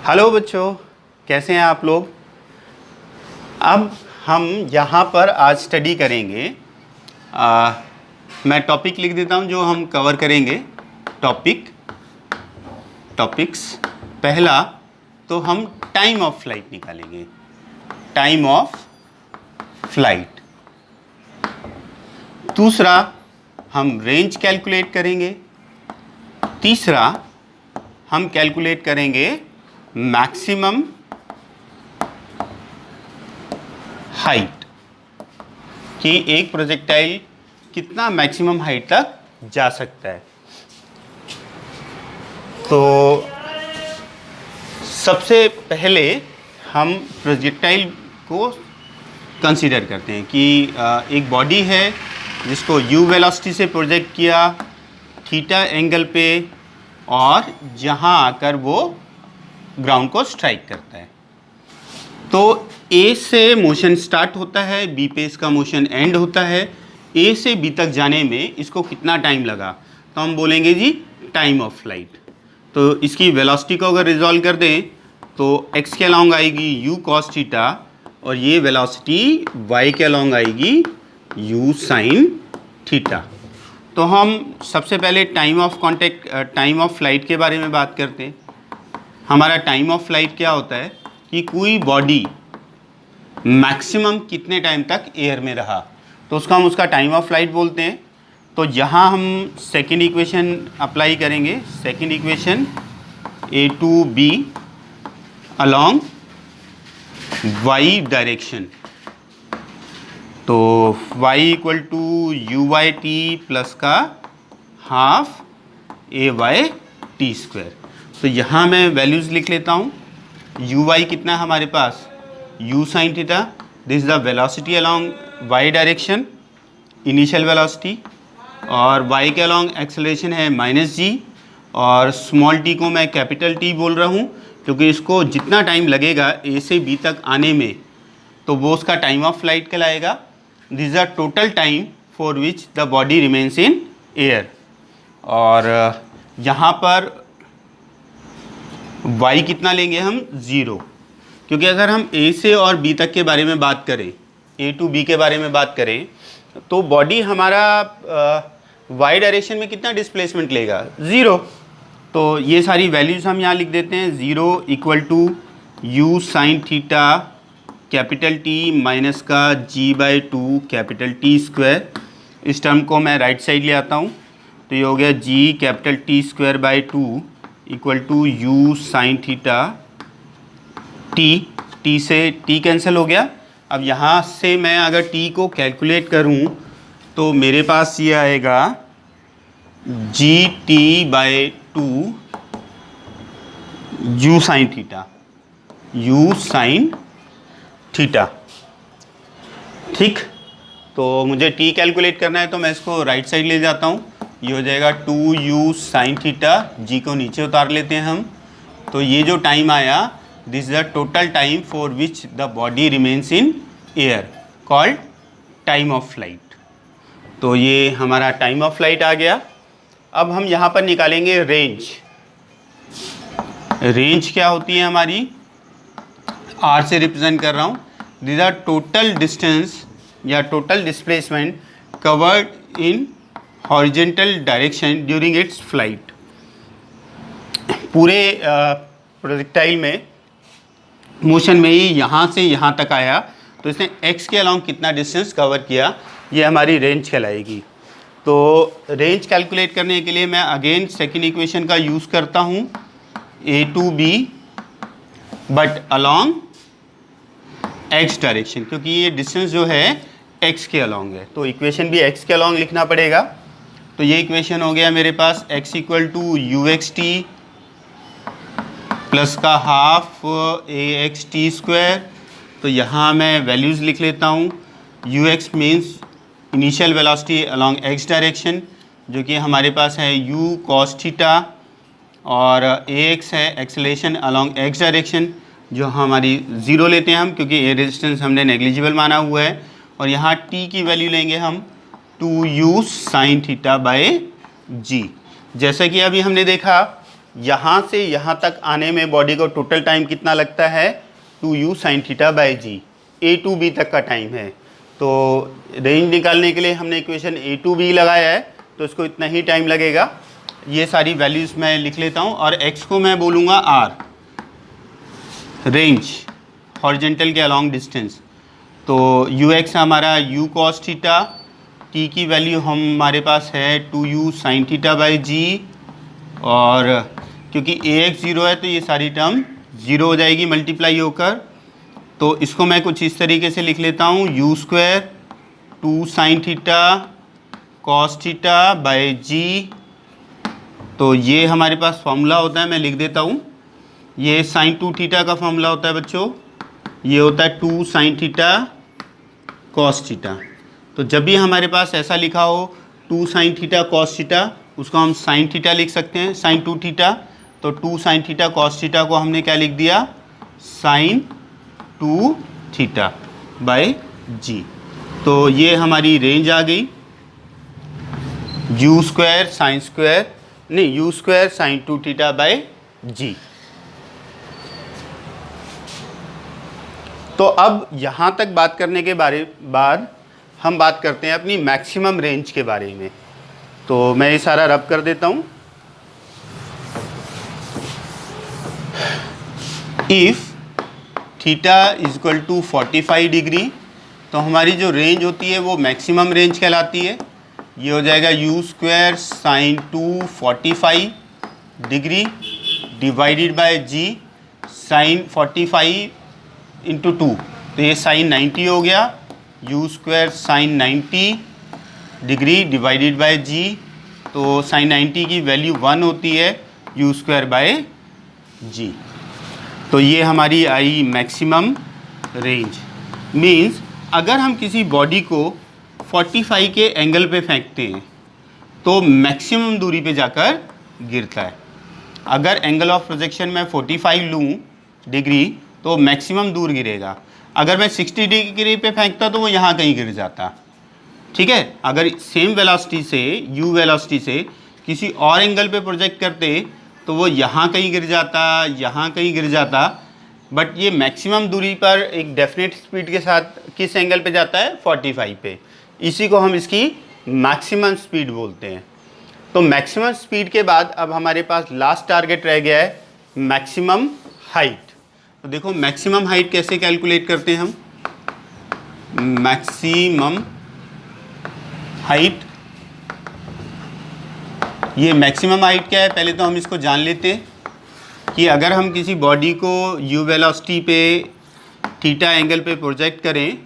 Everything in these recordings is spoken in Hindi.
हेलो बच्चों, कैसे हैं आप लोग। अब हम यहाँ पर आज स्टडी करेंगे। मैं टॉपिक लिख देता हूँ जो हम कवर करेंगे। टॉपिक्स पहला तो हम टाइम ऑफ फ्लाइट निकालेंगे। Time of flight. दूसरा हम रेंज कैलकुलेट करेंगे। तीसरा हम कैलकुलेट करेंगे मैक्सिमम हाइट कि एक प्रोजेक्टाइल कितना मैक्सिमम हाइट तक जा सकता है। तो सबसे पहले हम प्रोजेक्टाइल को कंसीडर करते हैं कि एक बॉडी है जिसको u वेलोसिटी से प्रोजेक्ट किया थीटा एंगल पे, और जहां आकर वो ग्राउंड को स्ट्राइक करता है। तो A से मोशन स्टार्ट होता है, B पे इसका मोशन एंड होता है। A से B तक जाने में इसको कितना टाइम लगा, तो हम बोलेंगे जी टाइम ऑफ फ्लाइट। तो इसकी वेलोसिटी को अगर रिजॉल्व कर दें तो x के अलॉन्ग आएगी u cos थीटा, और ये वेलोसिटी y के अलॉन्ग आएगी u sin थीटा। तो हम सबसे पहले टाइम ऑफ फ्लाइट के बारे में बात करते हैं। हमारा टाइम ऑफ फ्लाइट क्या होता है कि कोई बॉडी मैक्सिमम कितने टाइम तक एयर में रहा, तो उसका टाइम ऑफ फ्लाइट बोलते हैं। तो यहाँ हम सेकेंड इक्वेशन अप्लाई करेंगे। Second equation a to b along y direction. तो y equal to u y t plus का half a y t square. तो यहाँ मैं वैल्यूज़ लिख लेता हूँ। यू वाई कितना है हमारे पास, u sin theta, this is the velocity along y direction, initial velocity, और y के अलोंग एक्सेलरेशन है -g, और स्मॉल t को मैं कैपिटल T बोल रहा हूँ क्योंकि इसको जितना टाइम लगेगा A से B तक आने में तो वो उसका टाइम ऑफ फ्लाइट कहलाएगा। This is the total time for which the body remains in air. और यहाँ पर y कितना लेंगे हम, 0, क्योंकि अगर हम A से और B तक के बारे में बात करें, A to B के बारे में बात करें, तो बॉडी हमारा y डायरेक्शन में कितना डिस्प्लेसमेंट लेगा, 0। तो ये सारी वैल्यूज़ हम यहाँ लिख देते हैं। 0 equal to u sin theta capital T minus का g/2 कैपिटल T स्क्वायर। इस टर्म को मैं राइट साइड ले आता हूँ, तो ये हो गया g capital T square by 2 equal to u sin theta t से t कैंसिल हो गया। अब यहाँ से मैं अगर t को कैलकुलेट करूँ तो मेरे पास ये आएगा gt/2 u sin थीटा। ठीक, तो मुझे t कैलकुलेट करना है तो मैं इसको राइट साइड ले जाता हूँ। ये हो जाएगा 2u sin थीटा, g को नीचे उतार लेते हैं हम। तो ये जो टाइम आया, this is the total time for which the body remains in air, called time of flight. तो ये हमारा टाइम ऑफ फ्लाइट आ गया। अब हम यहाँ पर निकालेंगे रेंज। रेंज क्या होती है हमारी, r से रिप्रेजेंट कर रहा हूँ। दिस आर टोटल डिस्टेंस या total displacement covered in horizontal direction during its flight. पूरे प्रोजेक्टाइल में मोशन में ही यहाँ से यहाँ तक आया, तो इसने x के अलोंग कितना डिस्टेंस कवर किया, ये हमारी रेंज कहलाएगी। तो रेंज कैलकुलेट करने के लिए मैं अगेन सेकेंड इक्वेशन का यूज़ करता हूँ, a to b but along x direction, क्योंकि ये डिस्टेंस जो है x के अलोंग है, तो इक्वेशन भी x के अलोंग लिखना पड़ेगा। तो ये इक्वेशन हो गया मेरे पास x equal to u x t plus का half a x t square. तो यहाँ मैं वैल्यूज़ लिख लेता हूँ। U x means initial velocity along x direction, जो कि हमारे पास है u cos थीटा, और ax है एक्सेलरेशन अलोंग x डायरेक्शन, जो हमारी 0 लेते हैं हम क्योंकि ये रेजिस्टेंस हमने नेग्लिजिबल माना हुआ है। और यहाँ t की वैल्यू लेंगे हम 2u sin theta by g। जैसा कि अभी हमने देखा यहाँ से यहाँ तक आने में बॉडी को टोटल टाइम कितना लगता है, 2u sin theta by g, a to b तक का टाइम है। तो रेंज निकालने के लिए हमने इक्वेशन ए टू बी लगाया है, तो इसको इतना ही टाइम लगेगा। ये सारी वैल्यूज़ मैं लिख लेता हूँ और x को मैं बोलूँगा r, रेंज हॉरिजेंटल के अलॉन्ग डिस्टेंस। तो ux हमारा u cos थीटा, t की वैल्यू हमारे पास है 2u sin थीटा बाई जी, और क्योंकि ax 0 है तो ये सारी टर्म 0 हो जाएगी मल्टीप्लाई होकर। तो इसको मैं कुछ इस तरीके से लिख लेता हूँ, u square 2 sin theta cos theta by g. तो ये हमारे पास फॉर्मूला होता है, मैं लिख देता हूँ। ये sin 2 थीटा का फॉर्मूला होता है बच्चों, ये होता है 2 sin थीटा cos थीटा। तो जब भी हमारे पास ऐसा लिखा हो 2 sin थीटा cos थीटा, उसको हम sin थीटा लिख सकते हैं, sin 2 थीटा। तो 2 sin थीटा cos थीटा को हमने क्या लिख दिया, sin 2 थीटा बाई जी। तो ये हमारी रेंज आ गई, u स्क्वायर साइन स्क्वायर नहीं u square sin 2 theta by g. तो अब यहाँ तक बात करने के बाद हम बात करते हैं अपनी मैक्सिमम रेंज के बारे में। तो मैं ये सारा रब कर देता हूँ। If theta is equal to 45 degree, तो हमारी जो रेंज होती है वो मैक्सिमम रेंज कहलाती है। ये हो जाएगा u square sine 2 45 degree divided by g, sine 45 into 2, तो ये साइन 90 हो गया। u square sine 90 degree divided by g, तो साइन 90 की वैल्यू 1 होती है u स्क्वायर बाय जी। तो ये हमारी आई मैक्सिमम रेंज। मीन्स अगर हम किसी बॉडी को 45 के एंगल पे फेंकते हैं तो मैक्सिमम दूरी पे जाकर गिरता है। अगर एंगल ऑफ प्रोजेक्शन में 45 लूँ डिग्री तो मैक्सिमम दूर गिरेगा। अगर मैं 60 डिग्री पे फेंकता तो वो यहाँ कहीं गिर जाता, ठीक है। अगर सेम वेलोसिटी से u वेलोसिटी से किसी और एंगल पे प्रोजेक्ट करते तो वो यहाँ कहीं गिर जाता, यहाँ कहीं गिर जाता। बट ये मैक्सिमम दूरी पर एक डेफिनेट स्पीड के साथ किस एंगल पे जाता है, 45 पे। इसी को हम इसकी मैक्सिमम स्पीड बोलते हैं। तो मैक्सिमम स्पीड के बाद अब हमारे पास लास्ट टारगेट रह गया है मैक्सिमम हाइट। तो देखो मैक्सिमम हाइट कैसे कैलकुलेट करते हैं हम। मैक्सिमम हाइट, ये मैक्सिमम हाइट क्या है, पहले तो हम इसको जान लेते हैं कि अगर हम किसी बॉडी को u वेलोसिटी पे थीटा एंगल पे प्रोजेक्ट करें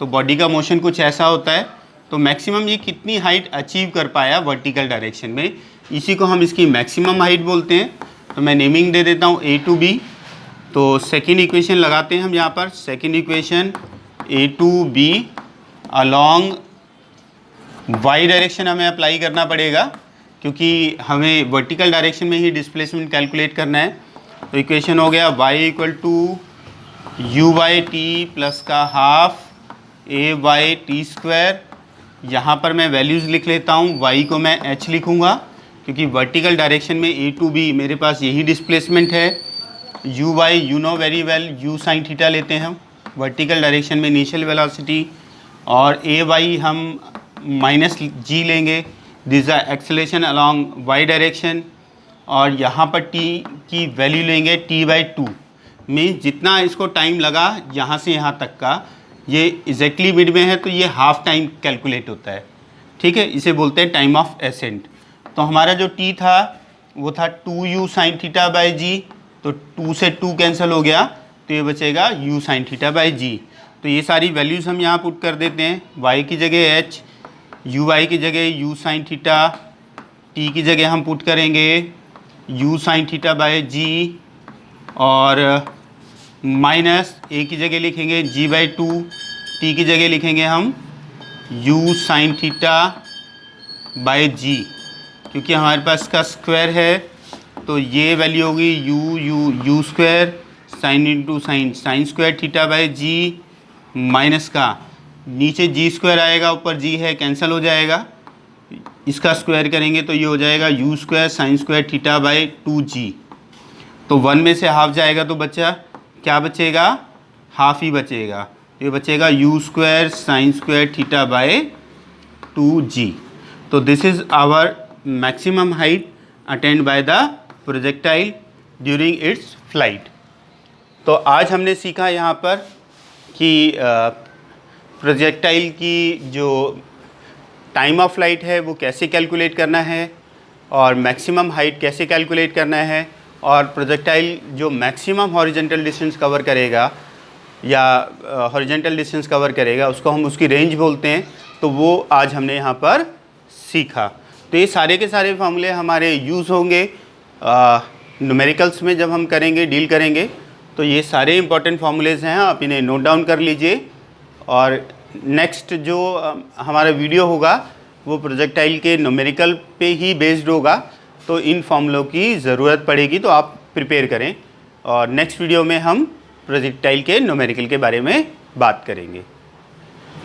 तो बॉडी का मोशन कुछ ऐसा होता है। तो मैक्सिमम ये कितनी हाइट अचीव कर पाया वर्टिकल डायरेक्शन में, इसी को हम इसकी मैक्सिमम हाइट बोलते हैं। तो मैं नेमिंग दे देता हूँ a टू b। तो सेकेंड इक्वेशन लगाते हैं हम यहाँ पर। Second equation a to b along y direction हमें अप्लाई करना पड़ेगा क्योंकि हमें वर्टिकल डायरेक्शन में ही डिस्प्लेसमेंट कैलकुलेट करना है। तो इक्वेशन हो गया y equal to u by t plus का half a by t square. यहाँ पर मैं वैल्यूज़ लिख लेता हूँ, y को मैं h लिखूँगा क्योंकि वर्टिकल डायरेक्शन में a टू b मेरे पास यही डिस्प्लेसमेंट है। u by you know very well u sine theta लेते हैं हम वर्टिकल डायरेक्शन में इनिशियल वेलोसिटी, और a बाई हम माइनस g लेंगे, this are acceleration along y direction, और यहाँ पर t की वैल्यू लेंगे t बाई 2। मीन्स जितना इसको टाइम लगा यहाँ से यहाँ तक का, ये एग्जैक्टली मिड में है तो ये हाफ टाइम कैलकुलेट होता है, ठीक है। इसे बोलते हैं टाइम ऑफ एसेंट। तो हमारा जो t था वो था 2u sine theta by g, तो 2 से 2 कैंसिल हो गया तो ये बचेगा u sine theta by g. तो ये सारी वैल्यूज़ हम यहाँ पुट कर देते हैं, y की जगह h, u y की जगह u साइन थीटा, t की जगह हम पुट करेंगे u साइन थीटा बाई जी, और माइनस a की जगह लिखेंगे g बाई 2, t की जगह लिखेंगे हम u साइन थीटा बाई जी, क्योंकि हमारे पास इसका स्क्वायर है तो ये वैल्यू होगी u square sine into sine square theta by g, minus का नीचे जी स्क्वायर आएगा, ऊपर जी है कैंसिल हो जाएगा, इसका स्क्वायर करेंगे तो ये हो जाएगा u square sine square theta by 2g। तो 1 में से हाफ जाएगा तो बच्चा क्या बचेगा, हाफ ही बचेगा। ये बचेगा u square sine square theta by 2g। तो this is our maximum height attained by the projectile during its flight. तो आज हमने सीखा यहाँ पर कि प्रोजेक्टाइल की जो टाइम ऑफ फ्लाइट है वो कैसे कैलकुलेट करना है, और मैक्सिमम हाइट कैसे कैलकुलेट करना है, और प्रोजेक्टाइल जो मैक्सिमम हॉरिजॉन्टल डिस्टेंस कवर करेगा या हॉरिजॉन्टल डिस्टेंस कवर करेगा उसको हम उसकी रेंज बोलते हैं। तो वो आज हमने यहाँ पर सीखा। तो ये सारे के सारे फार्मूले हमारे यूज़ होंगे न्यूमेरिकल्स में जब हम करेंगे, डील करेंगे। तो ये सारे इंपॉर्टेंट फार्मूलेज़ हैं, आप इन्हें नोट डाउन कर लीजिए। और नेक्स्ट जो हमारा वीडियो होगा वो प्रोजेक्टाइल के न्यूमेरिकल पे ही बेस्ड होगा। तो इन फार्मूलों की ज़रूरत पड़ेगी तो आप प्रिपेयर करें, और नेक्स्ट वीडियो में हम प्रोजेक्टाइल के न्यूमेरिकल के बारे में बात करेंगे।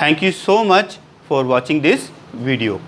Thank you so much for watching this video.